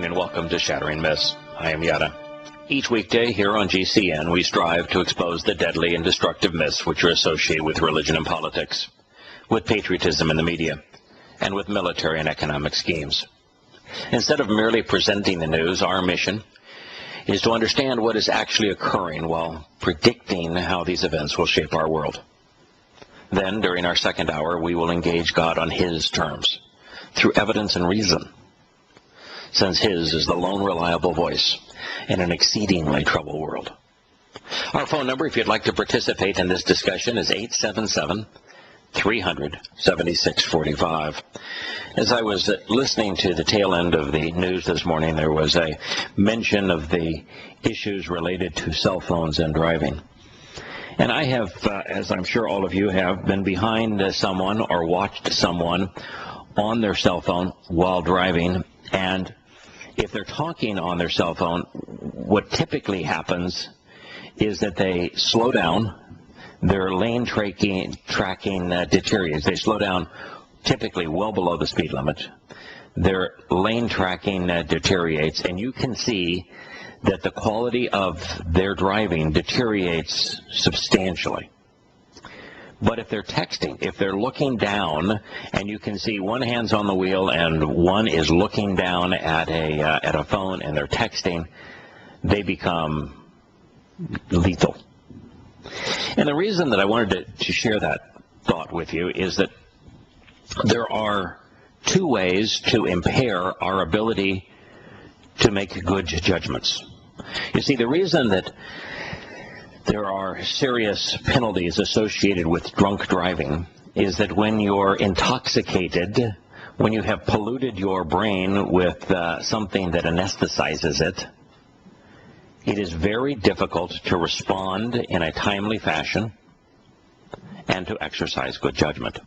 evening and welcome to Shattering Myths. I am Yada. Each weekday here on GCN, we strive to expose the deadly and destructive myths which are associated with religion and politics, with patriotism in the media, and with military and economic schemes. Instead of merely presenting the news, our mission is to understand what is actually occurring while predicting how these events will shape our world. Then, during our second hour, we will engage God on His terms, through evidence and reason, since His is the lone reliable voice in an exceedingly troubled world. Our phone number, if you'd like to participate in this discussion, is 877-300-7645. As I was listening to the tail end of the news this morning, there was a mention of the issues related to cell phones and driving. And I have, as I'm sure all of you have, been behind someone or watched someone on their cell phone while driving, and if they're talking on their cell phone, what typically happens is that they slow down, their lane tracking deteriorates. They slow down typically well below the speed limit. Their lane tracking deteriorates, and you can see that the quality of their driving deteriorates substantially. But if they're texting, if they're looking down, and you can see one hand's on the wheel and one is looking down at a phone and they're texting, they become lethal. And the reason that I wanted to share that thought with you is that there are two ways to impair our ability to make good judgments. You see, the reason that there are serious penalties associated with drunk driving is that when you're intoxicated, when you have polluted your brain with something that anesthetizes it, it is very difficult to respond in a timely fashion and to exercise good judgment.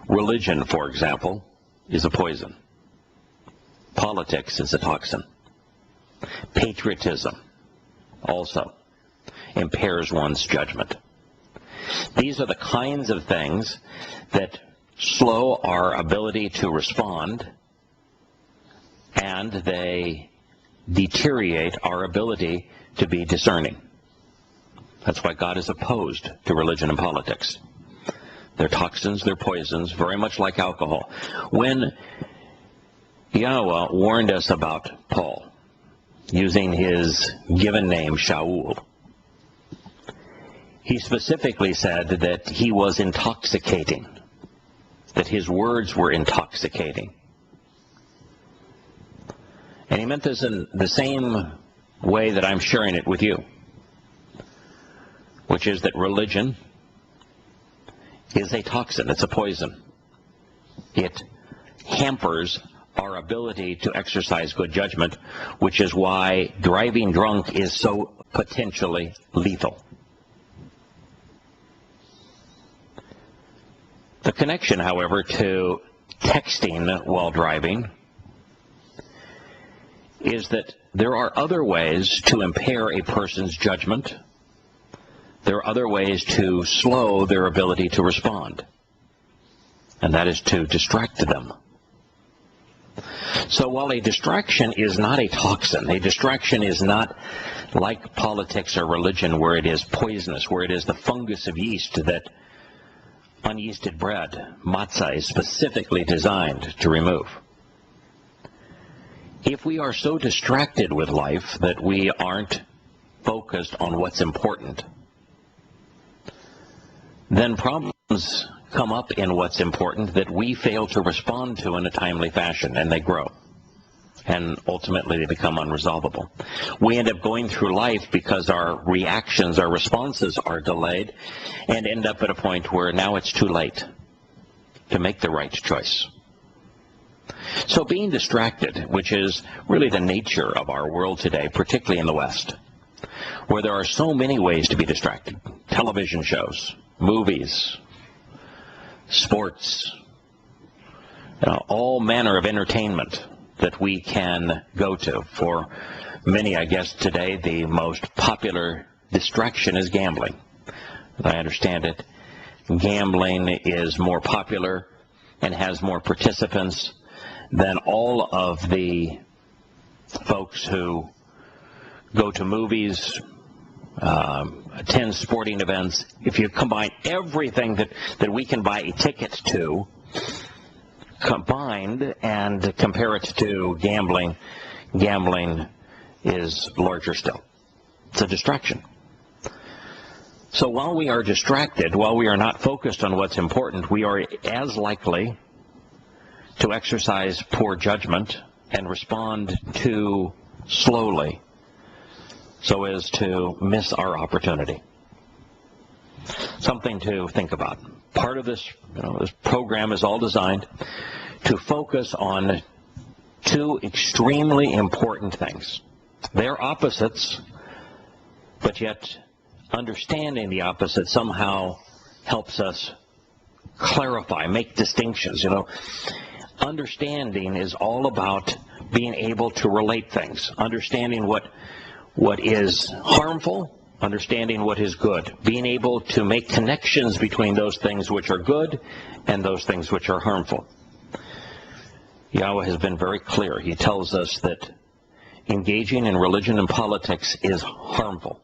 Religion, for example, is a poison. Politics is a toxin. Patriotism also impairs one's judgment. These are the kinds of things that slow our ability to respond, and they deteriorate our ability to be discerning. That's why God is opposed to religion and politics. They're toxins, they're poisons, very much like alcohol. When Yahowah warned us about Paul, using his given name, Shaul, he specifically said that he was intoxicating, that his words were intoxicating. And he meant this in the same way that I'm sharing it with you, which is that religion is a toxin, it's a poison. It hampers our ability to exercise good judgment, which is why driving drunk is so potentially lethal. The connection, however, to texting while driving is that there are other ways to impair a person's judgment. There are other ways to slow their ability to respond, and that is to distract them. So while a distraction is not a toxin, a distraction is not like politics or religion where it is poisonous, where it is the fungus of yeast that unyeasted bread, matzah, is specifically designed to remove. If we are so distracted with life that we aren't focused on what's important, then problems come up in what's important that we fail to respond to in a timely fashion, and they grow. And ultimately they become unresolvable. We end up going through life because our reactions, our responses are delayed, and end up at a point where now it's too late to make the right choice. So being distracted, which is really the nature of our world today, particularly in the West, where there are so many ways to be distracted. Television shows, movies, sports, all manner of entertainment that we can go to. For many, I guess, today, the most popular distraction is gambling. As I understand it, gambling is more popular and has more participants than all of the folks who go to movies, attend sporting events. If you combine everything that we can buy a ticket to, combined, and compare it to gambling, gambling is larger still. It's a distraction. So while we are distracted, while we are not focused on what's important, we are as likely to exercise poor judgment and respond too slowly so as to miss our opportunity. Something to think about. Part of this, this program is all designed to focus on two extremely important things. They're opposites, but yet understanding the opposite somehow helps us clarify, make distinctions. Understanding is all about being able to relate things, understanding what is harmful, understanding what is good, being able to make connections between those things which are good and those things which are harmful. Yahowah has been very clear. He tells us that engaging in religion and politics is harmful,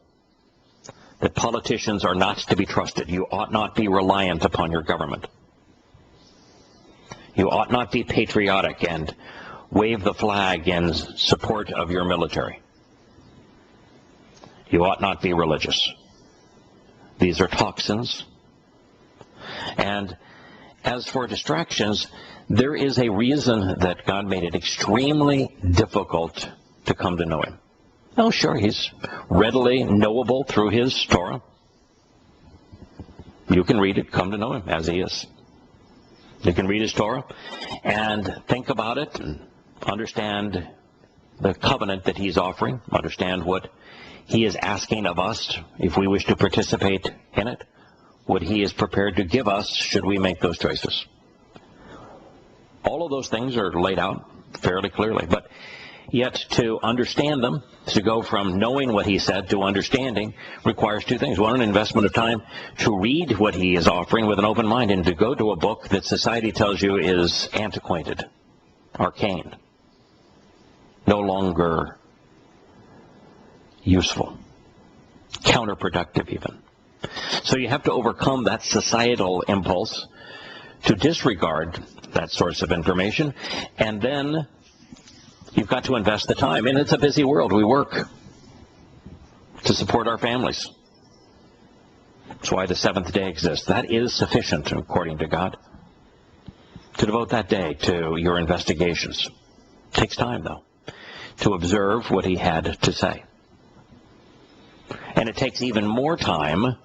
that politicians are not to be trusted. You ought not be reliant upon your government. You ought not be patriotic and wave the flag in support of your military. You ought not be religious. These are toxins. And as for distractions, there is a reason that God made it extremely difficult to come to know Him. Oh, sure, He's readily knowable through His Torah. You can read it, come to know Him as He is. You can read His Torah and think about it and understand the covenant that He's offering, understand what He is asking of us if we wish to participate in it, what He is prepared to give us should we make those choices. All of those things are laid out fairly clearly, but yet to understand them, to go from knowing what He said to understanding, requires two things. One, an investment of time to read what He is offering with an open mind, and to go to a book that society tells you is antiquated, arcane, no longer useful, counterproductive even. So you have to overcome that societal impulse to disregard that source of information, and then you've got to invest the time. And it's a busy world. We work to support our families. That's why the seventh day exists. That is sufficient, according to God, to devote that day to your investigations. It takes time, though, to observe what He had to say. And it takes even more time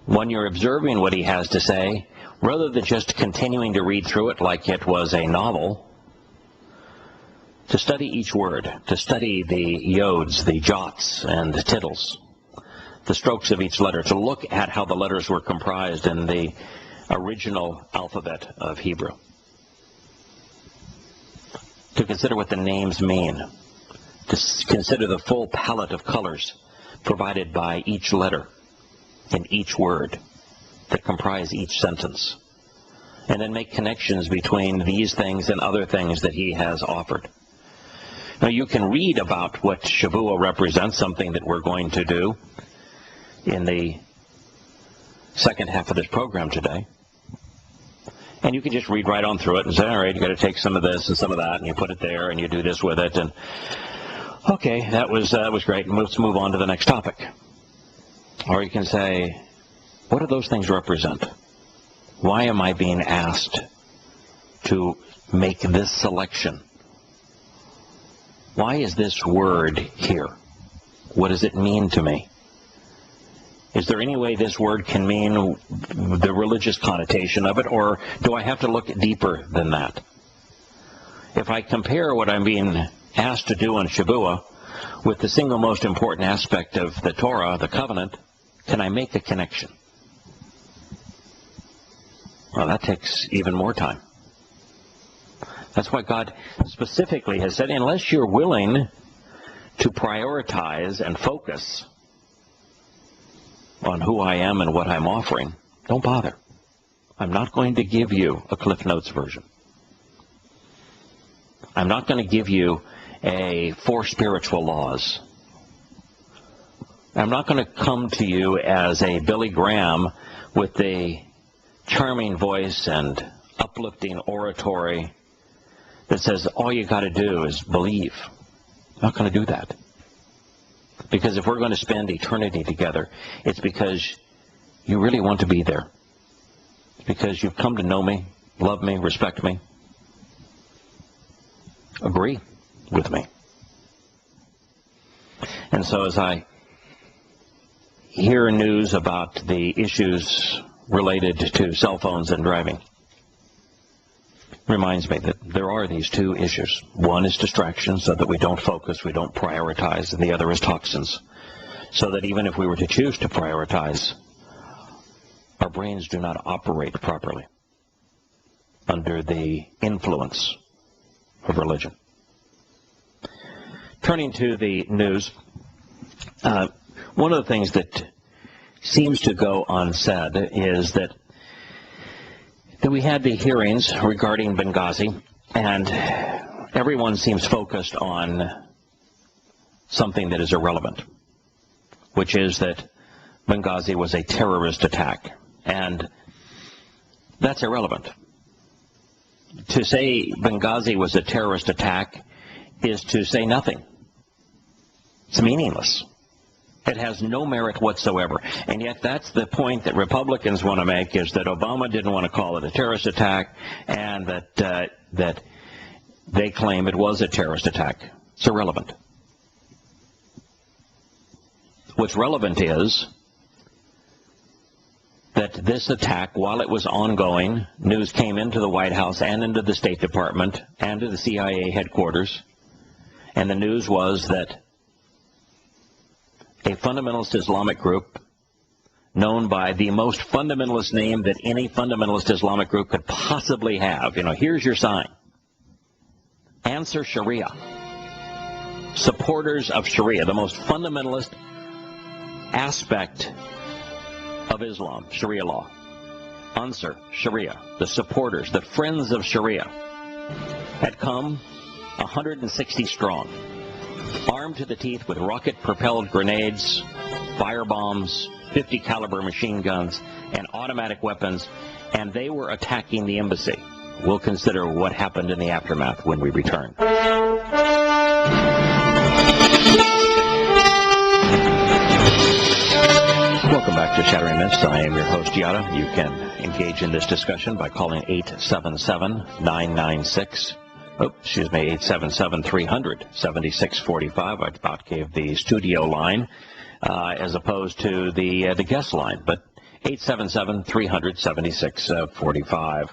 when you're observing what He has to say, rather than just continuing to read through it like it was a novel, to study each word, to study the yods, the jots, and the tittles, the strokes of each letter, to look at how the letters were comprised in the original alphabet of Hebrew, to consider what the names mean, to consider the full palette of colors provided by each letter in each word that comprise each sentence, and then make connections between these things and other things that He has offered. Now, you can read about what Shavua represents, something that we're going to do in the second half of this program today. And you can just read right on through it and say, all right, you got to take some of this and some of that, and you put it there, and you do this with it, and okay, that was great, and let's move on to the next topic. Or you can say, what do those things represent? Why am I being asked to make this selection? Why is this word here? What does it mean to me? Is there any way this word can mean the religious connotation of it, or do I have to look deeper than that? If I compare what I'm being asked to do on Shavua with the single most important aspect of the Torah, the covenant, can I make a connection? Well, that takes even more time. That's why God specifically has said, unless you're willing to prioritize and focus on who I am and what I'm offering, don't bother. I'm not going to give you a Cliff Notes version. I'm not going to give you four spiritual laws. I'm not going to come to you as a Billy Graham with the charming voice and uplifting oratory that says all you got to do is believe. I'm not going to do that. Because if we're going to spend eternity together, it's because you really want to be there. It's because you've come to know me, love me, respect me, agree with me. And so as I hear news about the issues related to cell phones and driving, reminds me that there are these two issues. One is distraction, so that we don't focus, we don't prioritize, and the other is toxins, so that even if we were to choose to prioritize, our brains do not operate properly under the influence of religion. Turning to the news, one of the things that seems to go unsaid is that we had the hearings regarding Benghazi, and everyone seems focused on something that is irrelevant, which is that Benghazi was a terrorist attack, and that's irrelevant. To say Benghazi was a terrorist attack is to say nothing. It's meaningless. It has no merit whatsoever. And yet that's the point that Republicans want to make, is that Obama didn't want to call it a terrorist attack, and that they claim it was a terrorist attack. It's irrelevant. What's relevant is that this attack, while it was ongoing, news came into the White House and into the State Department and to the CIA headquarters, and the news was that a fundamentalist Islamic group, known by the most fundamentalist name that any fundamentalist Islamic group could possibly have. Here's your sign. Answer Sharia. Supporters of Sharia, the most fundamentalist aspect of Islam, Sharia law. Answer Sharia, the supporters, the friends of Sharia, had come 160 strong, armed to the teeth with rocket-propelled grenades, fire bombs, 50 caliber machine guns, and automatic weapons, and they were attacking the embassy. We'll consider what happened in the aftermath when we return. Welcome back to Shattering Myths. I am your host, Yahowah. You can engage in this discussion by calling 877-996. 877-300-7645. I about gave the studio line as opposed to the guest line, but 877-300-7645.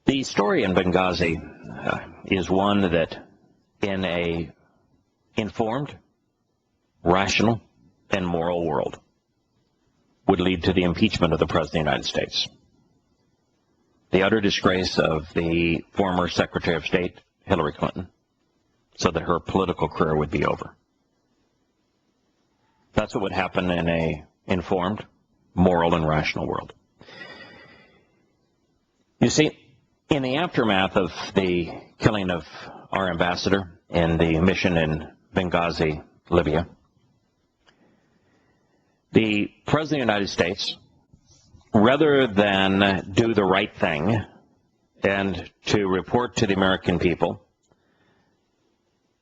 The story in Benghazi is one that, in a informed, rational, and moral world, would lead to the impeachment of the President of the United States. The utter disgrace of the former Secretary of State, Hillary Clinton, so that her political career would be over. That's what would happen in an informed, moral, and rational world. You see, in the aftermath of the killing of our ambassador in the mission in Benghazi, Libya, the President of the United States, rather than do the right thing and to report to the American people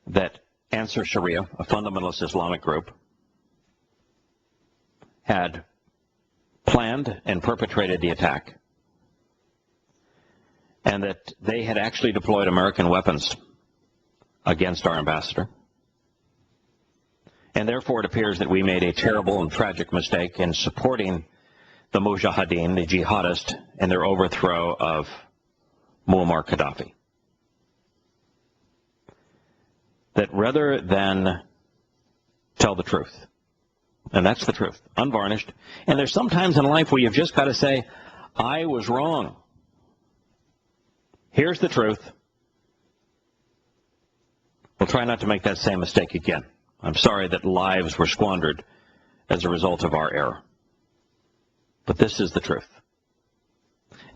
that Ansar Sharia, a fundamentalist Islamic group, had planned and perpetrated the attack, and that they had actually deployed American weapons against our ambassador. And therefore it appears that we made a terrible and tragic mistake in supporting the Mujahideen, the jihadists, in their overthrow of Muammar Gaddafi. That rather than tell the truth, and that's the truth, unvarnished, and there's some times in life where you've just got to say, I was wrong. Here's the truth. We'll try not to make that same mistake again. I'm sorry that lives were squandered as a result of our error. But this is the truth.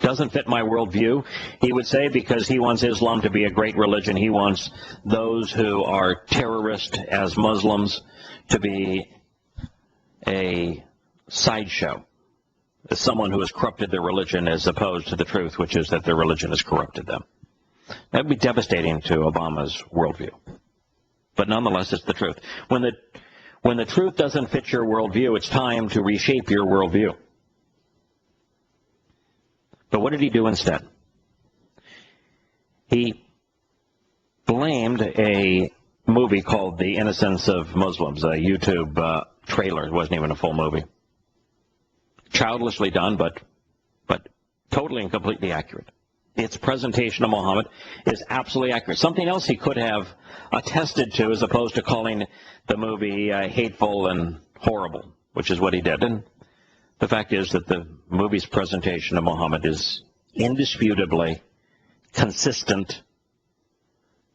Doesn't fit my worldview, he would say, because he wants Islam to be a great religion. He wants those who are terrorists as Muslims to be a sideshow, as someone who has corrupted their religion as opposed to the truth, which is that their religion has corrupted them. That would be devastating to Obama's worldview. But nonetheless, it's the truth. When the truth doesn't fit your worldview, it's time to reshape your worldview. But what did he do instead? He blamed a movie called The Innocence of Muslims, a YouTube trailer. It wasn't even a full movie. Childishly done, but totally and completely accurate. Its presentation of Muhammad is absolutely accurate. Something else he could have attested to as opposed to calling the movie hateful and horrible, which is what he did. And the fact is that the movie's presentation of Muhammad is indisputably consistent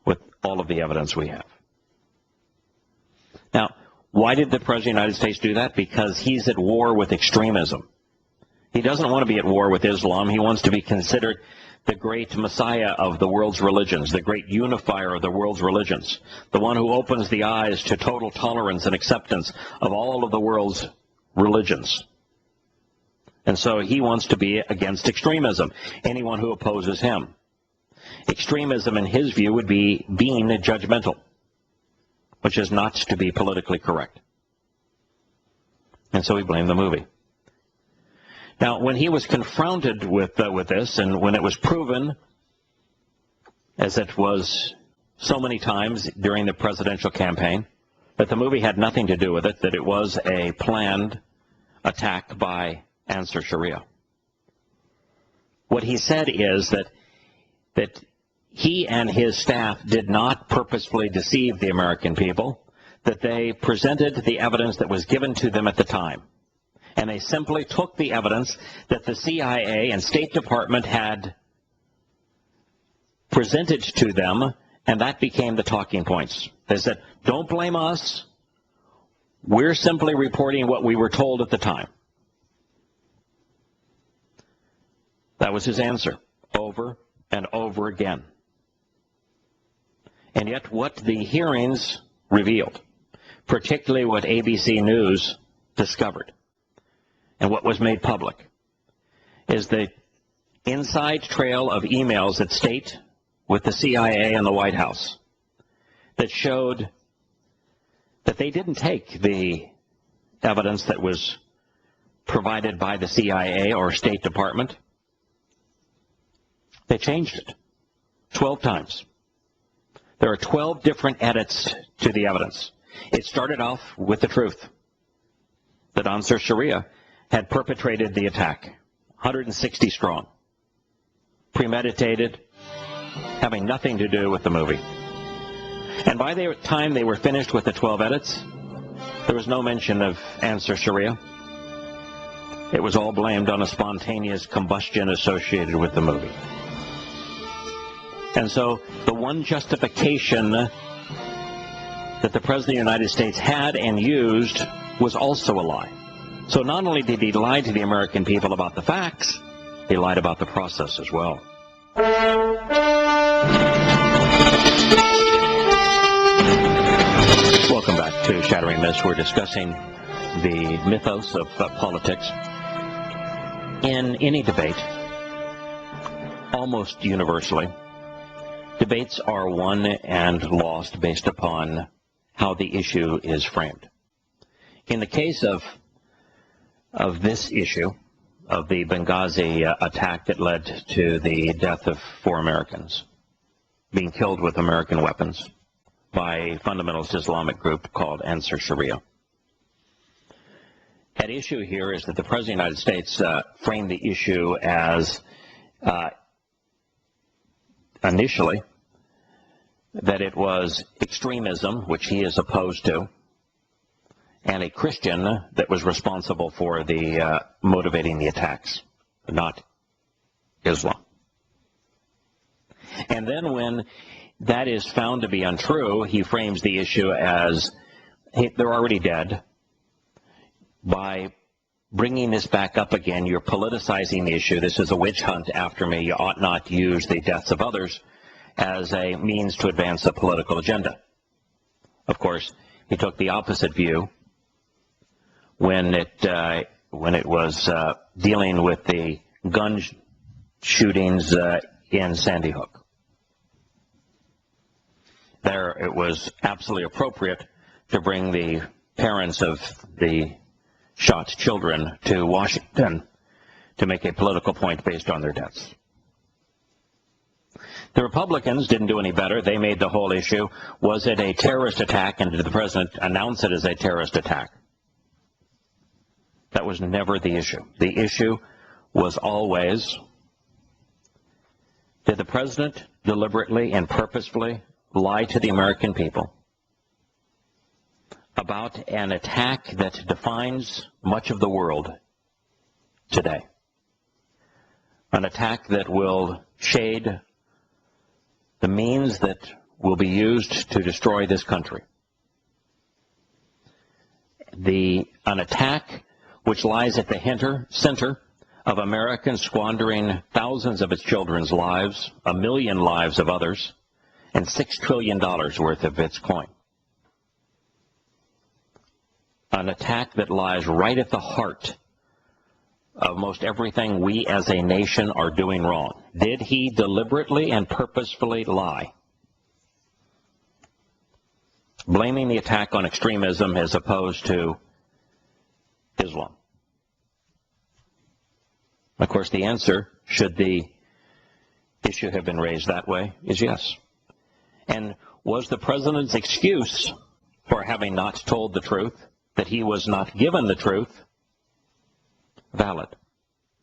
with all of the evidence we have. Now, why did the President of the United States do that? Because he's at war with extremism. He doesn't want to be at war with Islam. He wants to be considered the great messiah of the world's religions, the great unifier of the world's religions, the one who opens the eyes to total tolerance and acceptance of all of the world's religions. And so he wants to be against extremism, anyone who opposes him. Extremism, in his view, would be being judgmental, which is not to be politically correct. And so he blamed the movie. Now, when he was confronted with this, and when it was proven, as it was so many times during the presidential campaign, that the movie had nothing to do with it, that it was a planned attack by Ansar Sharia. What he said is that he and his staff did not purposefully deceive the American people, that they presented the evidence that was given to them at the time. And they simply took the evidence that the CIA and State Department had presented to them, and that became the talking points. They said, don't blame us. We're simply reporting what we were told at the time. That was his answer, over and over again. And yet what the hearings revealed, particularly what ABC News discovered, and what was made public, is the inside trail of emails that state with the CIA and the White House that showed that they didn't take the evidence that was provided by the CIA or State Department. They changed it 12 times. There are 12 different edits to the evidence. It started off with the truth that Ansar Sharia had perpetrated the attack, 160 strong, premeditated, having nothing to do with the movie. And by the time they were finished with the 12 edits, there was no mention of Ansar Sharia. It was all blamed on a spontaneous combustion associated with the movie. And so the one justification that the President of the United States had and used was also a lie. So not only did he lie to the American people about the facts, he lied about the process as well. Welcome back to Shattering Myths. We're discussing the mythos of politics. In any debate, almost universally, debates are won and lost based upon how the issue is framed. In the case of this issue, of the Benghazi attack that led to the death of 4 Americans being killed with American weapons by a fundamentalist Islamic group called Ansar Sharia. At issue here is that the President of the United States framed the issue as initially that it was extremism, which he is opposed to, and a Christian that was responsible for the motivating the attacks, not Islam. And then when that is found to be untrue, he frames the issue as they're already dead. By bringing this back up again. You're politicizing the issue. This is a witch hunt after me. You ought not use the deaths of others as a means to advance a political agenda. Of course, he took the opposite view when it was dealing with the gun shootings in Sandy Hook. There, it was absolutely appropriate to bring the parents of the shot children to Washington to make a political point based on their deaths. The Republicans didn't do any better. They made the whole issue, was it a terrorist attack, and did the president announce it as a terrorist attack? That was never the issue. The issue was always, did the president deliberately and purposefully lie to the American people about an attack that defines much of the world today? An attack that will shade the means that will be used to destroy this country. An attack which lies at the center of Americans squandering thousands of its children's lives, 1 million lives of others, and $6 trillion worth of its coin. An attack that lies right at the heart of most everything we as a nation are doing wrong. Did he deliberately and purposefully lie? Blaming the attack on extremism as opposed to Islam. Of course, the answer, should the issue have been raised that way, is yes. And was the president's excuse for having not told the truth, that he was not given the truth, valid?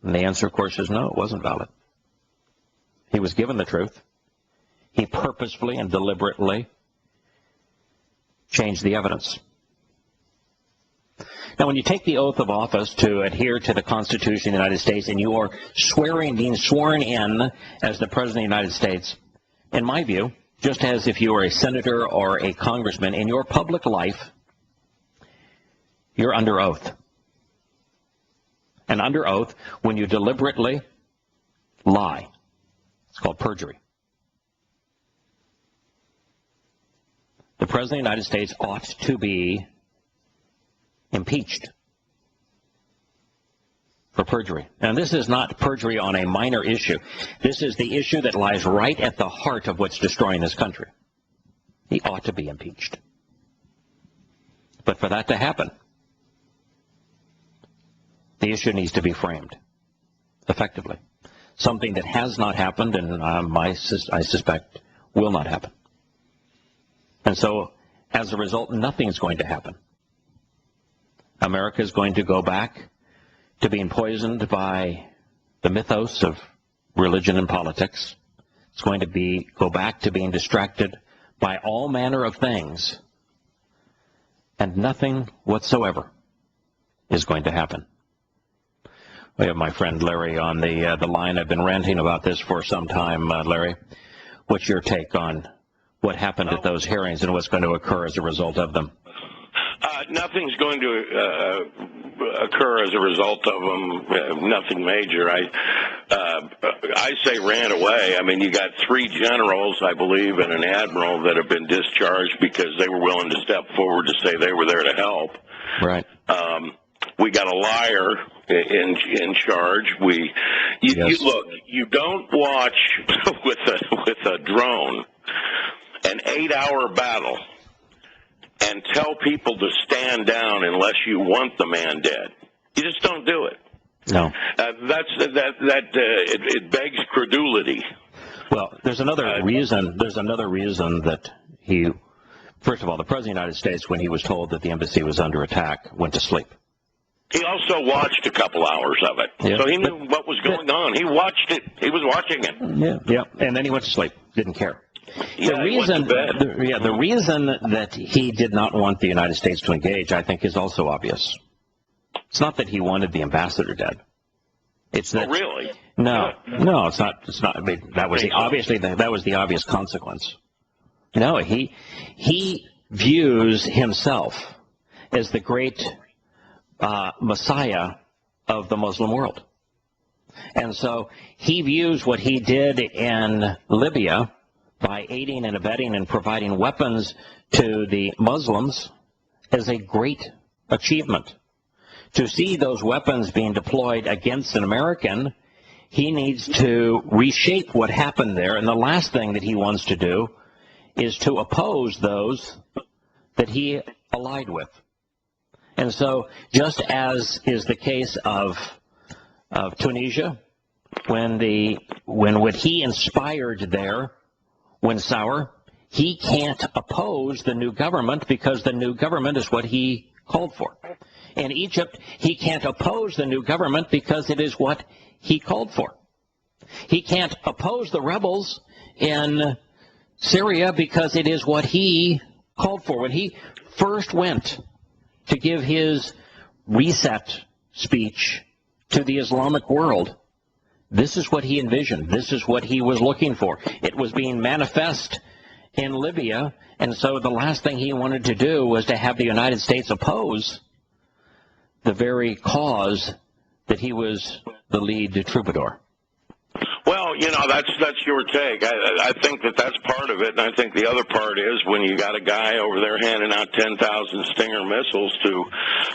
And the answer, of course, is no, it wasn't valid. He was given the truth. He purposefully and deliberately changed the evidence. Now, when you take the oath of office to adhere to the Constitution of the United States, and you are being sworn in as the President of the United States, in my view, just as if you were a senator or a congressman, in your public life, you're under oath. And under oath, when you deliberately lie, it's called perjury. The President of the United States ought to be impeached for perjury. And this is not perjury on a minor issue. This is the issue that lies right at the heart of what's destroying this country. He ought to be impeached. But for that to happen, the issue needs to be framed effectively. Something that has not happened, and I suspect will not happen. And so, as a result, nothing's going to happen. America is going to go back to being poisoned by the mythos of religion and politics. It's going to go back to being distracted by all manner of things, and nothing whatsoever is going to happen. We have my friend Larry on the line. I've been ranting about this for some time. Larry, what's your take on what happened at those hearings and what's going to occur as a result of them? Nothing's going to occur as a result of them. Nothing major. I say ran away. I mean, you got 3 generals, I believe, and an admiral that have been discharged because they were willing to step forward to say they were there to help. Right. We got a liar in charge. Yes. Look, you don't watch with a drone an 8-hour battle and tell people to stand down unless you want the man dead. You just don't do it. No. It begs credulity. Well, there's another reason. There's another reason that he, first of all, the President of the United States, when he was told that the embassy was under attack, went to sleep. He also watched a couple hours of it, yeah, so he knew what was going on. He watched it. He was watching it. Yeah, and then he went to sleep. Didn't care. Yeah, the reason that he did not want the United States to engage, I think, is also obvious. It's not that he wanted the ambassador dead. It's that. Oh, really? No, it's not. It's not. I mean, that was the obvious consequence. No, he views himself as the great Messiah of the Muslim world. And so he views what he did in Libya by aiding and abetting and providing weapons to the Muslims as a great achievement. To see those weapons being deployed against an American, he needs to reshape what happened there, and the last thing that he wants to do is to oppose those that he allied with. And so, just as is the case of Tunisia, when what he inspired there went sour, he can't oppose the new government because the new government is what he called for. In Egypt, he can't oppose the new government because it is what he called for. He can't oppose the rebels in Syria because it is what he called for. When he first went to give his reset speech to the Islamic world, this is what he envisioned. This is what he was looking for. It was being manifest in Libya, and so the last thing he wanted to do was to have the United States oppose the very cause that he was the lead troubadour. Well, that's your take. I think that's part of it, and I think the other part is when you got a guy over there handing out 10,000 Stinger missiles to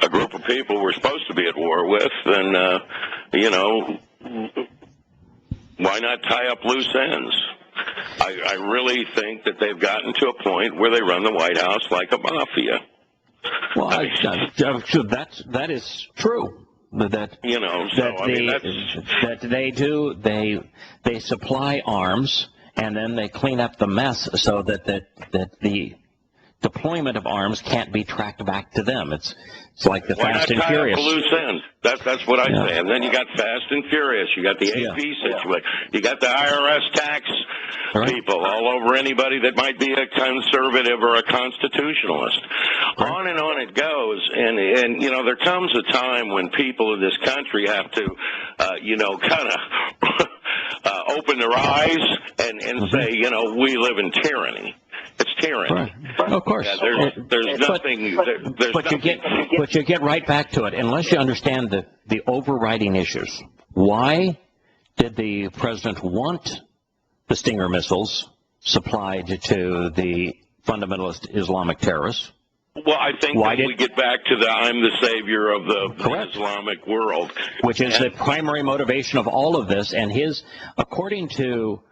a group of people we're supposed to be at war with, then, why not tie up loose ends? I really think that they've gotten to a point where they run the White House like a mafia. Well, that is true. That they supply arms and then they clean up the mess so that the deployment of arms can't be tracked back to them. It's like the Fast and Furious. Why not tie up loose ends? That's what I say. And then you got Fast and Furious. You got the AP situation. You got the IRS tax people all over anybody that might be a conservative or a constitutionalist. On and on it goes. And there comes a time when people in this country have to, kind of open their eyes and say, we live in tyranny. It's tyranny. Right. Of course. Yeah, there's nothing. But you get right back to it. Unless you understand the overriding issues. Why did the president want the Stinger missiles supplied to the fundamentalist Islamic terrorists? Well, I think we get back to I'm the savior of the Islamic world. Which is the primary motivation of all of this. And according to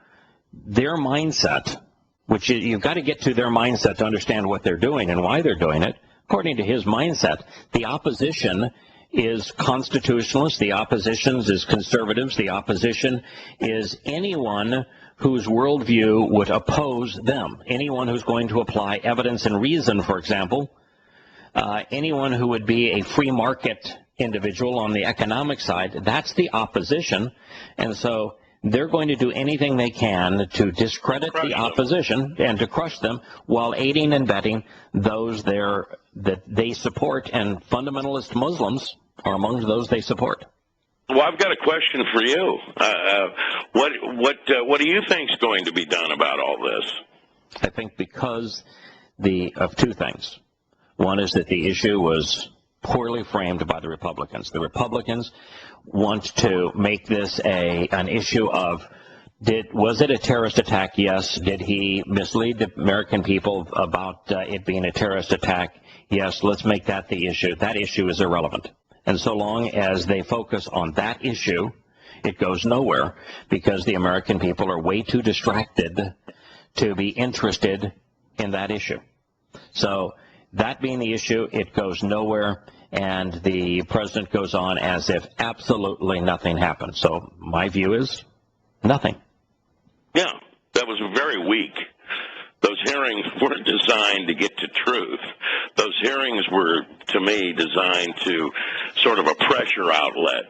their mindset, which you've got to get to their mindset to understand what they're doing and why they're doing it. According to his mindset, the opposition is constitutionalists, the opposition is conservatives, the opposition is anyone whose worldview would oppose them, anyone who's going to apply evidence and reason, for example, anyone who would be a free market individual on the economic side, that's the opposition. And so they're going to do anything they can to discredit the opposition and to crush them while aiding and abetting those that they support, and fundamentalist Muslims are among those they support. Well, I've got a question for you. What do you think is going to be done about all this? I think because of two things. One is that the issue was poorly framed by the Republicans. The Republicans want to make this an issue of, was it a terrorist attack? Yes. Did he mislead the American people about it being a terrorist attack? Yes. Let's make that the issue. That issue is irrelevant. And so long as they focus on that issue, it goes nowhere because the American people are way too distracted to be interested in that issue. So that being the issue, it goes nowhere, and the president goes on as if absolutely nothing happened. So my view is nothing. Yeah, that was very weak. Those hearings weren't designed to get to truth. Those hearings were, to me, designed to sort of a pressure outlet.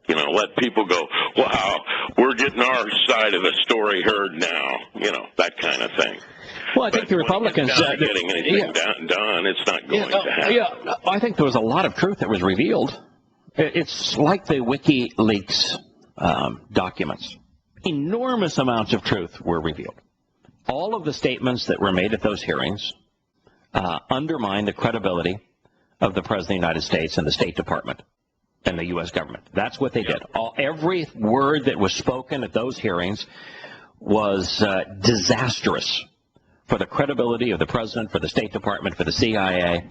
Let people go, wow, we're getting our side of the story heard now. That kind of thing. Well, I think the Republicans getting anything done. It's not going to happen. Yeah, I think there was a lot of truth that was revealed. It's like the WikiLeaks documents. Enormous amounts of truth were revealed. All of the statements that were made at those hearings undermine the credibility of the President of the United States and the State Department. and the U.S. government. That's what they did. Every word that was spoken at those hearings was disastrous for the credibility of the president, for the State Department, for the CIA,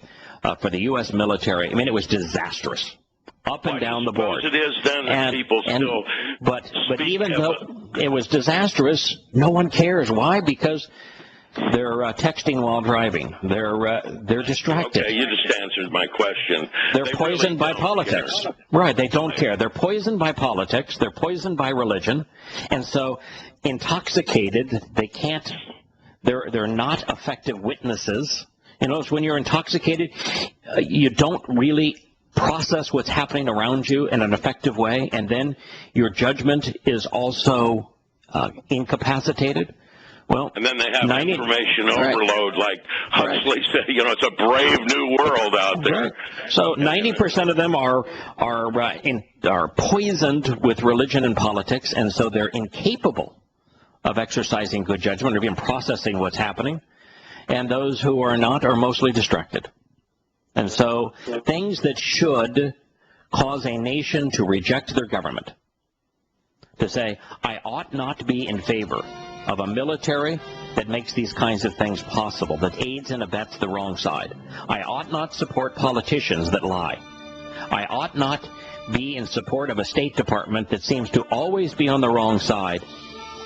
for the U.S. military. I mean, it was disastrous, up and down the board. It is then that people still. But even though it was disastrous, no one cares. Why? Because they're texting while driving. They're distracted. Okay, you just answered my question. They're poisoned by politics. Right, they don't care. They're poisoned by politics. They're poisoned by religion. And so intoxicated, they can't, they're not effective witnesses. You know, when you're intoxicated, you don't really process what's happening around you in an effective way, and then your judgment is also incapacitated. Well, and then they have information overload, like Huxley said. You know, it's a brave new world out there. Right. So 90% of them are poisoned with religion and politics, and so they're incapable of exercising good judgment or even processing what's happening. And those who are not are mostly distracted. And so things that should cause a nation to reject their government, to say, I ought not be in favor of a military that makes these kinds of things possible, that aids and abets the wrong side. I ought not support politicians that lie. I ought not be in support of a State Department that seems to always be on the wrong side,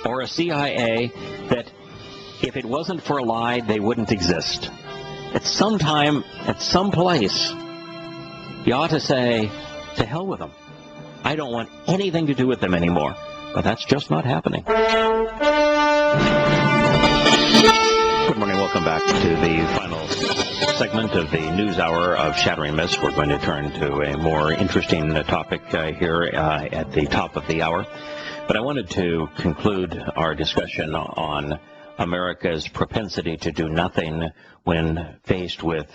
or a CIA that, if it wasn't for a lie, they wouldn't exist. At some time, at some place, you ought to say, to hell with them. I don't want anything to do with them anymore. But that's just not happening. Good morning. Welcome back to the final segment of the news hour of Shattering Myths. We're going to turn to a more interesting topic here at the top of the hour. But I wanted to conclude our discussion on America's propensity to do nothing when faced with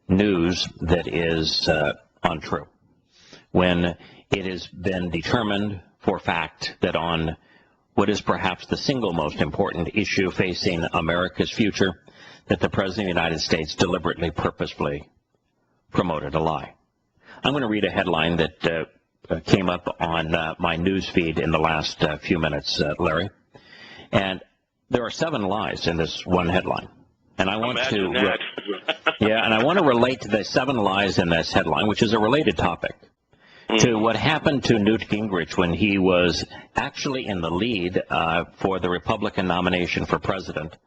news that is untrue. When it has been determined for fact that on what is perhaps the single most important issue facing America's future, that the President of the United States deliberately, purposefully promoted a lie. I'm going to read a headline that came up on my news feed in the last few minutes, Larry. And there are 7 lies in this one headline. And I want and I want to relate to the 7 lies in this headline, which is a related topic, to what happened to Newt Gingrich when he was actually in the lead for the Republican nomination for president.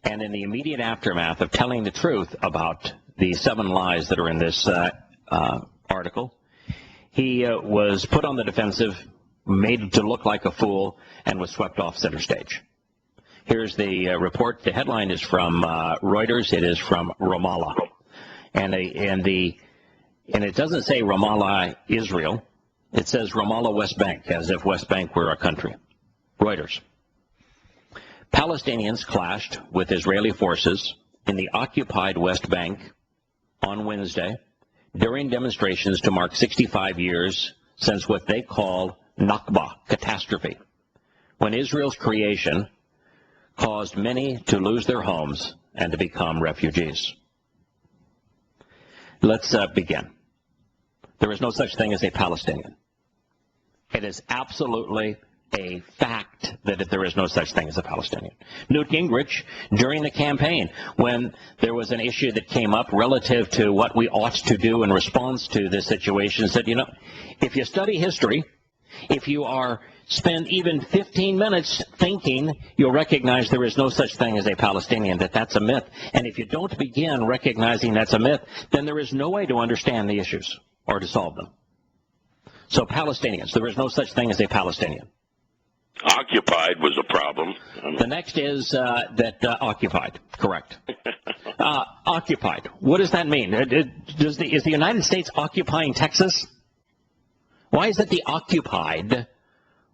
And in the immediate aftermath of telling the truth about the 7 lies that are in this article, he was put on the defensive, made to look like a fool, and was swept off center stage. Here's the report. The headline is from Reuters. It is from Ramallah. And it doesn't say Ramallah, Israel. It says Ramallah, West Bank, as if West Bank were a country. Reuters. Palestinians clashed with Israeli forces in the occupied West Bank on Wednesday during demonstrations to mark 65 years since what they call Nakba, catastrophe, when Israel's creation caused many to lose their homes and to become refugees. Let's begin. There is no such thing as a Palestinian. It is absolutely a fact that there is no such thing as a Palestinian. Newt Gingrich, during the campaign, when there was an issue that came up relative to what we ought to do in response to this situation, said, you know, if you study history, if you spend even 15 minutes thinking, you'll recognize there is no such thing as a Palestinian, that's a myth. And if you don't begin recognizing that's a myth, then there is no way to understand the issues or to solve them. So Palestinians, there is no such thing as a Palestinian. Occupied was a problem. The next is occupied, correct. Occupied, what does that mean? Is the United States occupying Texas? Why is it the occupied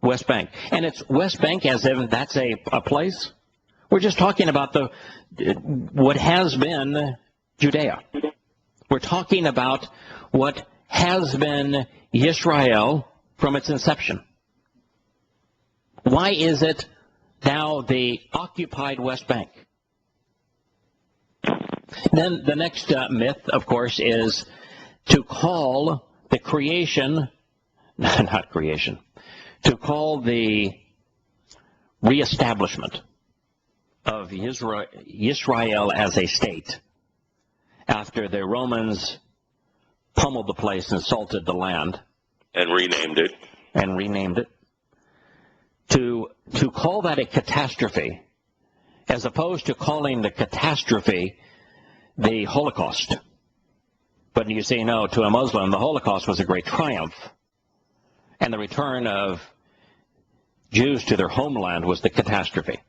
West Bank? And it's West Bank as if that's a place? We're just talking about what has been Judea. We're talking about what has been Yisrael from its inception. Why is it now the occupied West Bank? Then the next myth, of course, is to call the creation not creation, to call the reestablishment of Israel as a state after the Romans pummeled the place and salted the land And renamed it. To call that a catastrophe, as opposed to calling the catastrophe the Holocaust. But you say, no, to a Muslim, the Holocaust was a great triumph, and the return of Jews to their homeland was the catastrophe.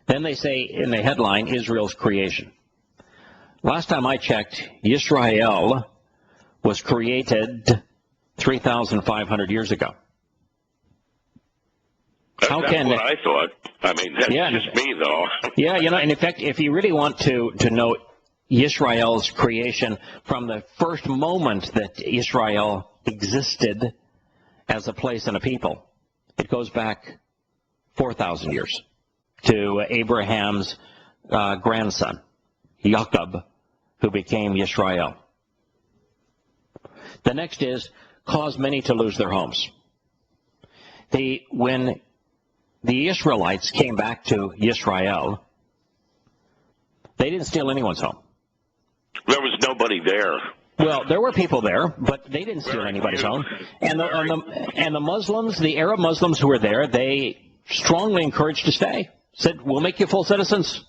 Then they say in the headline, Israel's creation. Last time I checked, Israel was created 3,500 years ago. That's what I thought. I mean, that's just me, though. Yeah, and in fact, if you really want to know Israel's creation from the first moment that Israel existed as a place and a people, it goes back 4,000 years to Abraham's grandson, Jacob, who became Yisrael. The next is cause many to lose their homes. When the Israelites came back to Yisrael, they didn't steal anyone's home. There was nobody there. Well, there were people there, but they didn't steal anybody's home. And the Muslims, the Arab Muslims who were there, they strongly encouraged to stay. Said, we'll make you full citizens.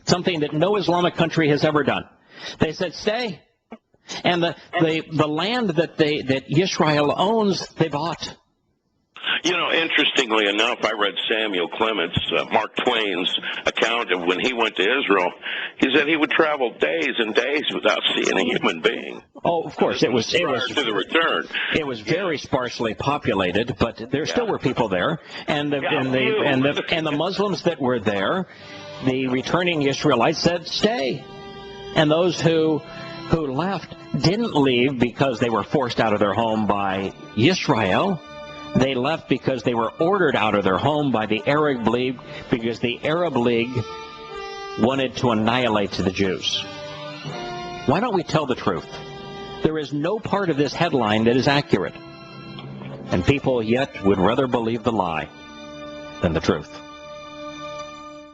Something that no Islamic country has ever done. They said, stay. And the land that Israel owns, they bought. Interestingly enough, I read Samuel Clements, Mark Twain's account of when he went to Israel. He said he would travel days and days without seeing a human being. Oh, of course, it was prior to the return. It was very sparsely populated, but there still were people there, and the Muslims that were there, the returning Israelites said, stay. And those who left didn't leave because they were forced out of their home by Israel. They left because they were ordered out of their home by the Arab League, because the Arab League wanted to annihilate the Jews. Why don't we tell the truth? There is no part of this headline that is accurate. And people yet would rather believe the lie than the truth.